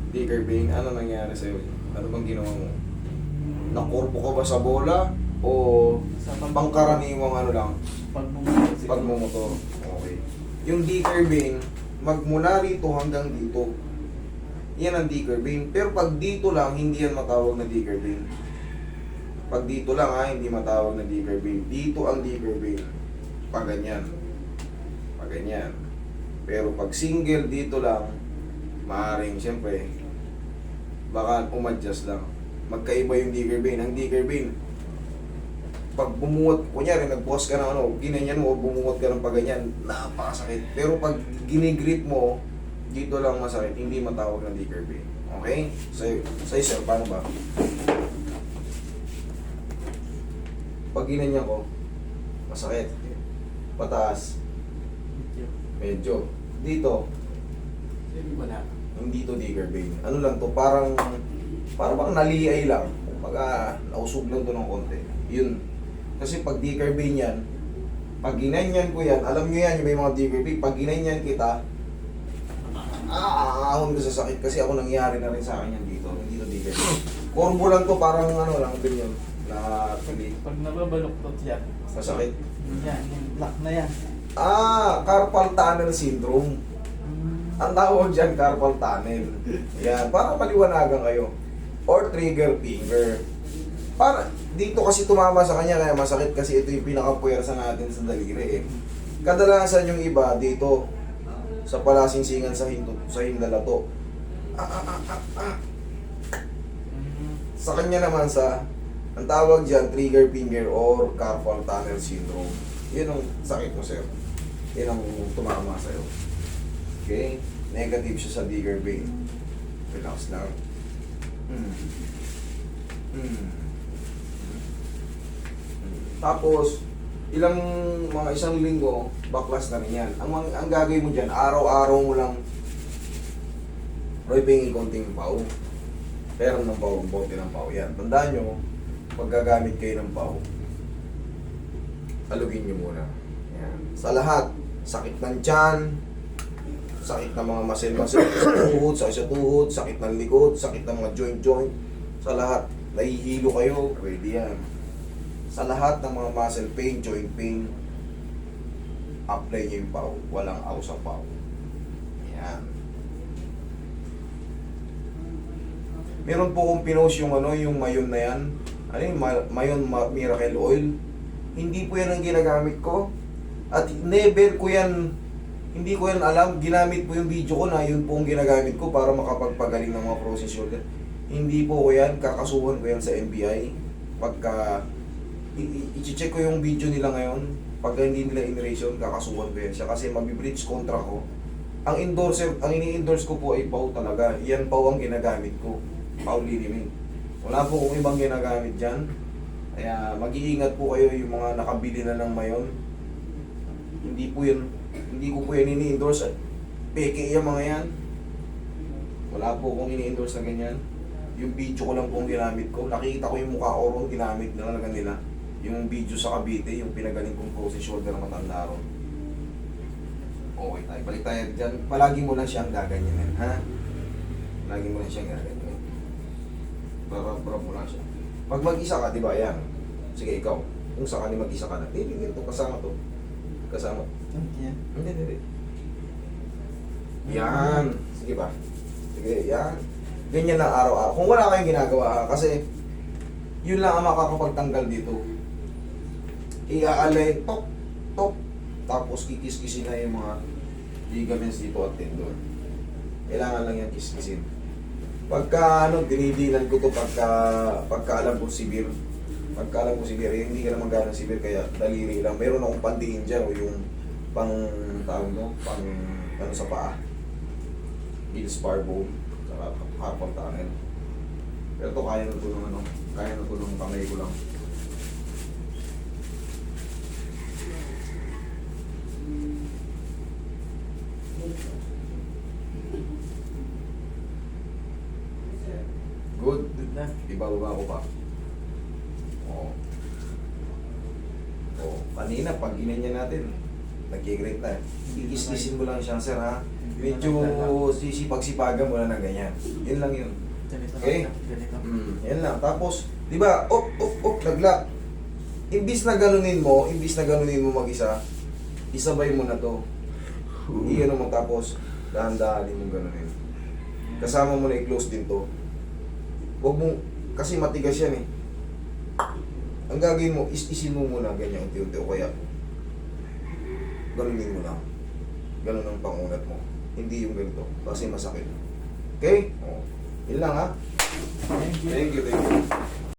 Dicker Bane, ano nangyari sa'yo? Ano bang ginawa mo? Nakorpo ka ba sa bola? O Sa pangkaraniwang ano lang? pagbumotor siguro. Pagmumotor. Okay. Yung Dicker Bane, magmula rito hanggang dito. Yan ang Dicker Bane. Pero pag dito lang, hindi yan matawag na Dicker Bane. Pag dito lang ha, hindi matawag na Dicker Bane. Dito ang Dicker Bane. Pag ganyan. Pag ganyan. Pero pag single dito lang, maaaring siyempre, baka umadjust lang. Magkaiba yung Dicker Bane. Ang Dicker Bane, pag bumuot, kunyari nagbukas ka ng ano, ginanyan mo, bumuot ka ng paganyan, napakasakit. Pero pag ginigrip mo, dito lang masakit, hindi matawag na Dicker Bane. Okay? Sa'yo sir, paano ba? Pag ginanyan ko, masakit. Pataas, medyo. Dito, Wala. hindi to Dicker Bane. Ano lang to, parang bang naliay lang. Kumbaga, nausog lang to ng konti. Yun. Kasi pag Dicker Bane yan, pag ginanyan ko yan, alam nyo yan, yung may mga Dicker Bane, pag ginanyan kita, aahon ka sa sakit kasi ako nangyari na rin sa akin yan dito. Hindi to Dicker Bane. Corbo lang to, parang ano lang din yun. Na tuloy. Pag nababaluktot yan, Masakit. yan, yung black na yan. Carpal tunnel syndrome. Ang tawag dyan, carpal tunnel. Yan, para maliwanagan kayo. Or trigger finger. Para, dito kasi tumama sa kanya, kaya masakit kasi ito yung pinaka-puwersa natin sa daliri eh. Kadalasan yung iba, dito, sa palasingsingan sa hindalato. Sa kanya naman ang tawag dyan, trigger finger or carpal tunnel syndrome. Yun ang sakit mo, sir. Yun ang tumama sa'yo. Okay? Negative siya sa Dicker Bane. Relax lang. Tapos, mga isang linggo, baklas na rin yan. Ang gagawin mo dyan, araw-araw mo lang Roy Pingi konting pau. Pero ng pau, bote ng pau. Yan. Tandaan nyo, pag gagamit kayo ng pau, alugin nyo muna. Yan. Sa lahat, sakit ng tiyan, sakit ng mga muscle sakit sa tuhod, sakit ng likod, sakit ng mga joint, sa lahat, nahihilo kayo, ready yan. Sa lahat ng mga muscle pain, joint pain, apply nyo yung pau, walang aw sa pau. Yan. Meron po kong pinost yung yung mayon na yan. Ano yung mayon miracle oil? Hindi po yan ang ginagamit ko. At never ko yan, hindi ko yan alam. Ginamit po yung video ko na yun po ang ginagamit ko para makapagpagaling ng mga frozen shoulder. Hindi po ko yan, kakasuhan ko yan sa NBI. Pagka, i-check ko yung video nila ngayon. Pagka hindi nila in-ration, kakasuhan ko yan siya. Kasi mabibreach kontra ko. Ang ini-endorse ko po ay pau talaga. Yan pau ang ginagamit ko. Pau Lilimin. Wala po kung ibang ginagamit dyan. Kaya mag-iingat po kayo yung mga nakabili na ng mayon. Hindi ko po yan ini-endorse at peke yung mga yan. Wala po kong ini-endorse na ganyan. Yung video ko lang pong ginamit ko. Nakikita ko yung mukha ko ron, ginamit na lang nila. Yung video sa Cavite, yung pinagaling kong frozen shoulder na matanda ron. Okay tayo, balik tayo dyan. Palagi mo lang siyang gaganyanin, ha? Palagi mo lang siyang gaganyanin. Barab mo lang siya. Pag mag-isa ka, di ba, yan. Sige, ikaw. Kung sakali mag-isa ka na, tingin to, kasama to. Kasama. Yan. Hindi. Yan. Sige ba? Sige, yan. Ganyan lang araw-araw. Kung wala kayong ginagawa, ha? Kasi, yun lang ang makakapagtanggal dito. Iaalay, tok, tapos kikis-kisin na yung mga ligaments dito at tendon. Kailangan lang yan kis-kisin. Pagka dinidinan ko to pagka alam ko severe. Pagka alam ko severe, hindi ka naman gano'ng severe kaya daliri lang. Meron akong pandiin dyan o yung pang sa paa. Heel spar bone, saka carpal tunnel. Pero to kaya na to ng kamay ko lang. Good. Good na. Ibababa ko pa. Oo. Kanina, pag inanya natin, nag-great na. Igis-gisin mo lang siya, sir, ha? Medyo sisipag-sipagan mo na ng ganyan. Yun lang yun. Ganito Okay. lang, ganito. Yan lang. Tapos, di ba, nag-lock. Imbis na ganunin mo mag-isa, isabay mo na to. Iyan mo tapos, dahan-dahanin mong ganunin. Kasama mo na i-close din to. Huwag mo, kasi matigas yan eh. Ang gagawin mo, isin mo muna ganyan, unti-unti o kaya ganunin mo lang. Ganun ang pangunat mo. Hindi yung ganito, kasi masakit. Okay? O, yun lang ha. Thank you. Thank you.